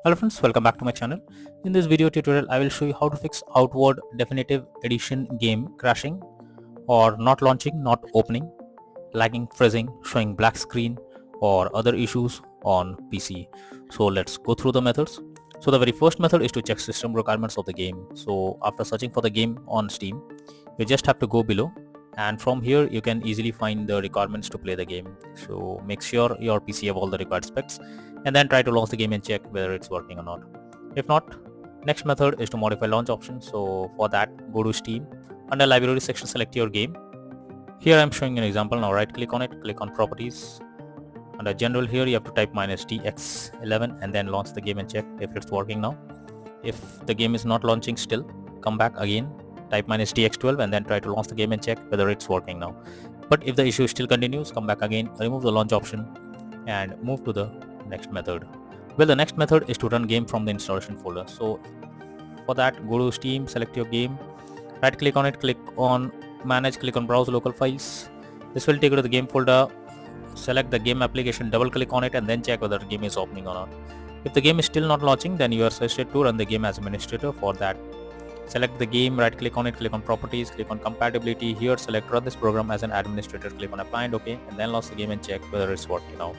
Hello friends, welcome back to my channel. In this video tutorial, I will show you how to fix Outward Definitive Edition game crashing or not launching, not opening, lagging, freezing, showing black screen or other issues on PC. So let's go through the methods. So the very first method is to check system requirements of the game. So after searching for the game on Steam, you just have to go below and from here you can easily find the requirements to play the game. So make sure your PC have all the required specs and then try to launch the game and check whether it's working or not. If not, next method is to modify launch option. So for that, go to Steam, under library section select your game. Here I am showing an example. Now right click on it, click on properties. Under general here you have to type -tx11 and then launch the game and check if it's working now. If the game is not launching still, come back again, type -tx12 and then try to launch the game and check whether it's working now. But if the issue still continues, come back again, remove the launch option and move to the next method. Well, the next method is to run game from the installation folder. So for that, go to Steam, select your game, right click on it, click on manage, click on browse local files. This will take you to the game folder. Select the game application, double click on it and then check whether the game is opening or not. If the game is still not launching, then you are suggested to run the game as administrator. For that, select the game, right click on it, click on properties, click on compatibility. Here select run this program as an administrator, click on apply and OK, and then launch the game and check whether it's working now.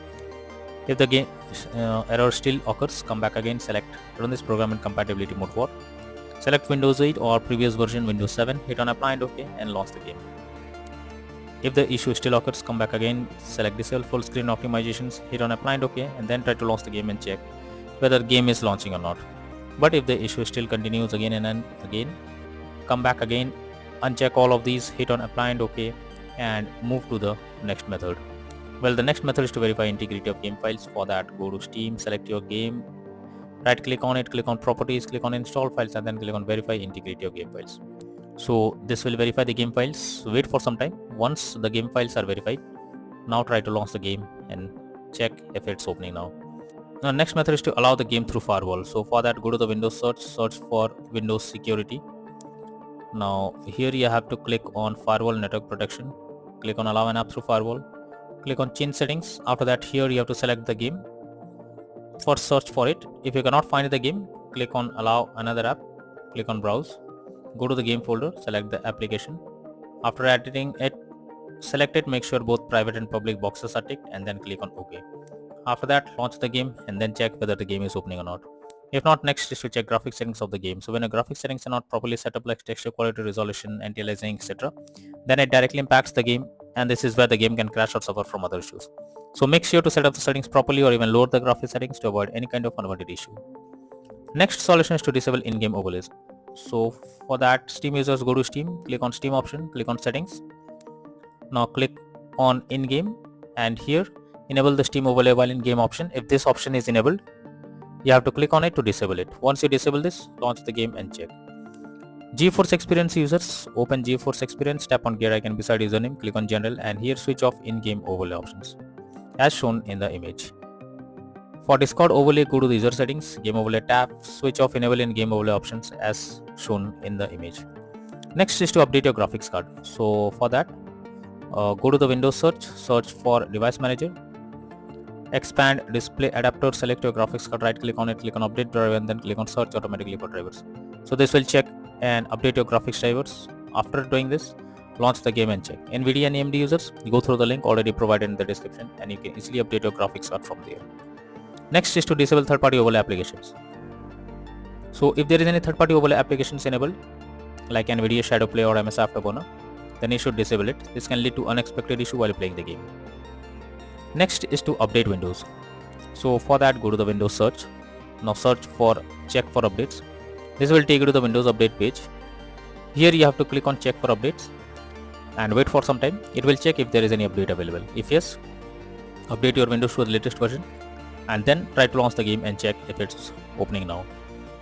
If the game error still occurs, come back again, select run this program in compatibility mode for. Select Windows 8 or previous version Windows 7, hit on apply and OK and launch the game. If the issue still occurs, come back again, select disable full screen optimizations, hit on apply and OK and then try to launch the game and check whether the game is launching or not. But if the issue still continues again and again, come back again, uncheck all of these, hit on apply and OK and move to the next method. Well, the next method is to verify integrity of game files. For that, go to Steam, select your game, right click on it, click on properties, click on install files and then click on verify integrity of game files. So this will verify the game files. Wait for some time. Once the game files are verified, now try to launch the game and check if it's opening now. Now next method is to allow the game through firewall. So for that, go to the Windows search for Windows security. Now here you have to click on firewall network protection, click on allow an app through firewall, click on change settings. After that, here you have to select the game. For search for it, if you cannot find the game, click on allow another app, click on browse, go to the game folder, select the application. After editing it, select it, make sure both private and public boxes are ticked and then click on OK. After that, launch the game and then check whether the game is opening or not. If not, next is to check graphics settings of the game. So when a graphics settings are not properly set up, like texture quality, resolution, anti-aliasing, etc., then it directly impacts the game and this is where the game can crash or suffer from other issues. So make sure to set up the settings properly or even lower the graphics settings to avoid any kind of unwanted issue. Next solution is to disable in-game overlays. So for that, Steam users go to Steam, click on Steam option, click on settings. Now click on in-game and here enable the Steam overlay while in-game option. If this option is enabled, you have to click on it to disable it. Once you disable this, launch the game and check. GeForce Experience users, open GeForce Experience, tap on gear icon beside username, click on general and here switch off in-game overlay options as shown in the image. For Discord overlay, go to the user settings, game overlay tab, switch off enable in-game overlay options as shown in the image. Next is to update your graphics card. So for that, go to the Windows search for device manager, expand display adapter, select your graphics card, right click on it, click on update driver and then click on search automatically for drivers. So this will check and update your graphics drivers. After doing this, launch the game and check. NVIDIA and AMD users, you go through the link already provided in the description and you can easily update your graphics card from there. Next is to disable third-party overlay applications. So if there is any third-party overlay applications enabled, like NVIDIA Shadow Play or MS Afterburner, then you should disable it. This can lead to unexpected issue while playing the game. Next is to update Windows. So for that, go to the Windows search. Now search for check for updates. This will take you to the Windows update page. Here you have to click on check for updates and wait for some time. It will check if there is any update available. If yes, update your Windows to the latest version and then try to launch the game and check if it's opening now.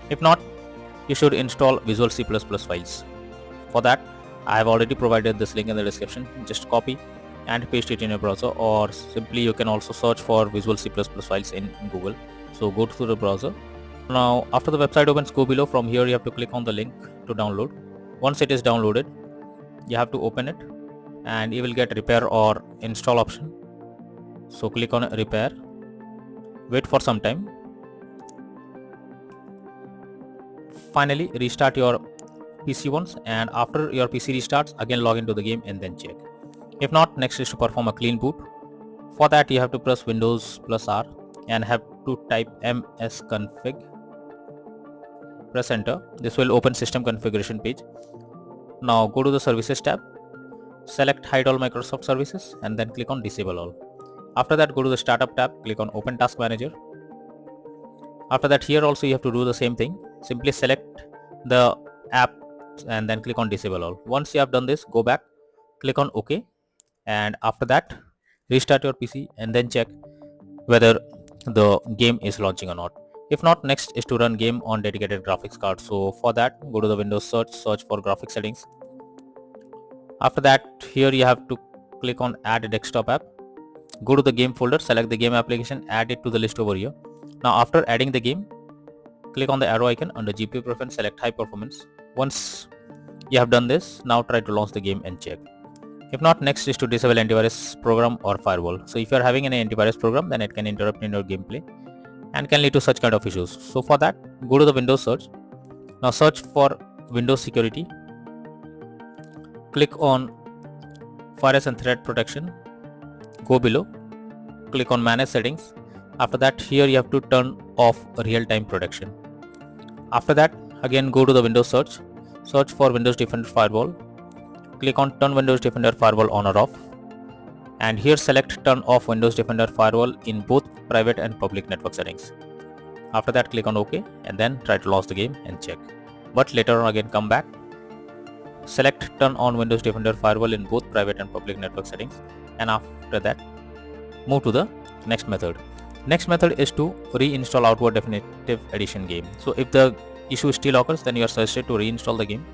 If not, you should install Visual C++ files. For that, I have already provided this link in the description. Just copy and paste it in your browser, or simply you can also search for Visual C++ files in Google. So go to the browser. Now after the website opens, go below. From here you have to click on the link to download. Once it is downloaded, you have to open it and you will get repair or install option. So click on repair, wait for some time. finally restart your PC once, and after your PC restarts, again log into the game and then check. If not, next is to perform a clean boot. For that you have to press Windows plus R and have to type msconfig. Press enter. This will open system configuration page. Now go to the services tab, select hide all Microsoft services and then click on disable all. After that go to the startup tab, click on open task manager. After that here also you have to do the same thing. Simply select the app and then click on disable all. Once you have done this, go back, click on OK, and after that restart your PC and then check whether the game is launching or not. If not, next is to run game on dedicated graphics card. So for that go to the Windows search for graphics settings. After that here you have to click on add a desktop app. Go to the game folder, select the game application, add it to the list over here. Now after adding the game, click on the arrow icon under GPU preference, select high performance. Once you have done this, now try to launch the game and check. If not, next is to disable antivirus program or firewall. So if you are having any antivirus program, then it can interrupt in your gameplay and can lead to such kind of issues. So for that, go to the Windows search. Now search for Windows security. Click on virus and threat protection. Go below, click on manage settings. After that here you have to turn off real-time protection. After that again go to the Windows search for Windows Defender Firewall. Click on turn Windows Defender Firewall on or off, and here select turn off Windows Defender Firewall in both private and public network settings. After that click on OK and then try to launch the game and check. But later on again come back, select turn on Windows Defender Firewall in both private and public network settings, and after that move to the next method. Next method is to reinstall Outward Definitive Edition game. So if the issue still occurs, then you are suggested to reinstall the game.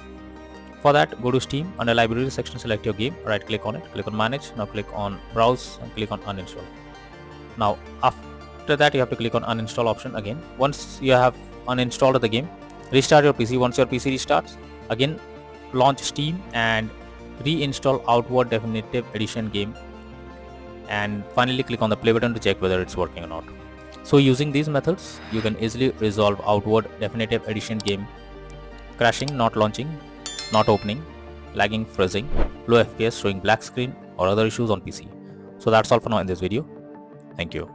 For that go to Steam, under library section select your game, right click on it, click on manage, now click on browse and click on uninstall. Now after that you have to click on uninstall option again. Once you have uninstalled the game, restart your PC. Once your PC restarts, again launch Steam and reinstall Outward Definitive Edition game, and finally click on the play button to check whether it's working or not. So using these methods you can easily resolve Outward Definitive Edition game crashing, not launching, not opening, lagging, freezing, low FPS, showing black screen or other issues on PC. So that's all for now in this video. Thank you.